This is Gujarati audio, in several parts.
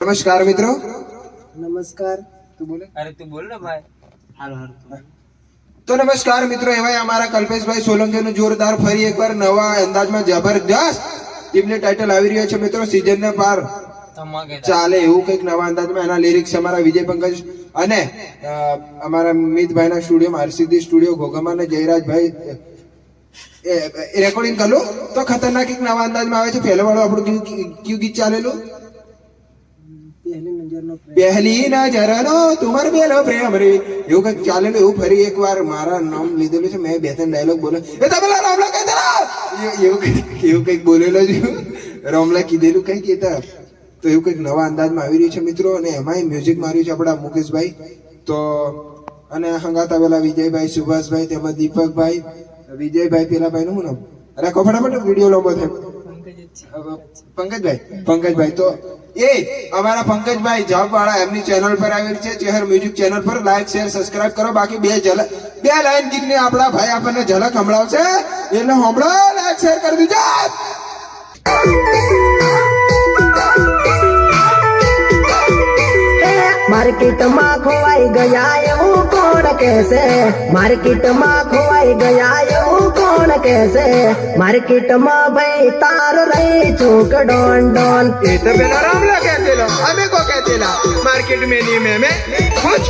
નમસ્કાર મિત્રો. નમસ્કાર. તું બોલે. અરે તું બોલ ને ભાઈ. હારું. તો નમસ્કાર મિત્રો, એવાય અમારા કલ્પેશભાઈ સોલંકીનું જોરદાર ફરી એકવાર નવા અંદાજમાં જબરજસ્ત ટીમને ટાઇટલ આવી રહ્યો છે મિત્રો. સીઝન ને પાર ચાલે એવું કઈક નવા અંદાજમાં. એના લિરિક્સ અમારા વિજય પંકજ અને અમારા મિતભાઈના સ્ટુડિયોમાં હરસિદ્ધિ સ્ટુડિયો ઘોઘામાં અને જયરાજભાઈ રેકોર્ડિંગ કરેલું. તો ખતરનાક એક નવા અંદાજમાં આવે છે. પહેલો વાળો આપણું કયું ગીત ચાલેલું? પહેલી નજરનો તુમર બેલો પ્રેમ રે, એવું કઈક ચાલેલું. એવું ફરી એકવાર મારા નામ લીધેલું છે. મેં બે ત્રણ ડાયલોગ બોલો એ તમે રામલા કહી દેલા એવું કઈક બોલેલો છું. રામલા કીધેલું કઈ કહેતા. તો એવું કઈક નવા અંદાજમાં આવી રહ્યું છે મિત્રો. અને એમાંય મ્યુઝિક માર્યું છે આપણા મુકેશભાઈ. તો અને હંગાત આવેલા વિજયભાઈ, સુભાષભાઈ, તેમજ દીપકભાઈ, વિજયભાઈ, પેલા ભાઈ નું શું નામ? અરે ફટાફટ વિડીયો લાંબો થાય. પંકજભાઈ. તો એ અમારા પંકજભાઈ જોબ વાળા એમની ચેનલ પર આવેલ છે, ચેહર મ્યુઝિક ચેનલ પર. લાઈક શેર સબસ્ક્રાઇબ કરો. બાકી બે લાઈન ગીત ને આપણા ભાઈ આપણને ઝલક સંભળાવશે, એટલે સાંભળો, લાઈક શેર કરી દીજો. मार्केट में खोवाई गया એવું કોણ કહેશે? માર્કેટ માં ખોવાઈ ગયા એવું કોણ કહેશે? માર્કેટ માં ભાઈ તાર રહી ચોક ડોન ડોન. એ તો પેલા રામલા કહેતેલા, અમે કો કહેતેલા માર્કેટ में नहीं में कुछ.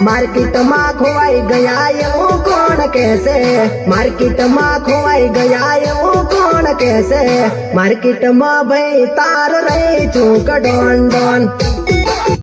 માર્કેટ માં ખોવાઈ ગયા એવું કોણ કહેશે? માર્કેટ માં ખોવાઈ ગયા એવું કોણ કહેશે? માર્કેટ માં ભાઈ તાર રહી ચોક ડોન ડોન.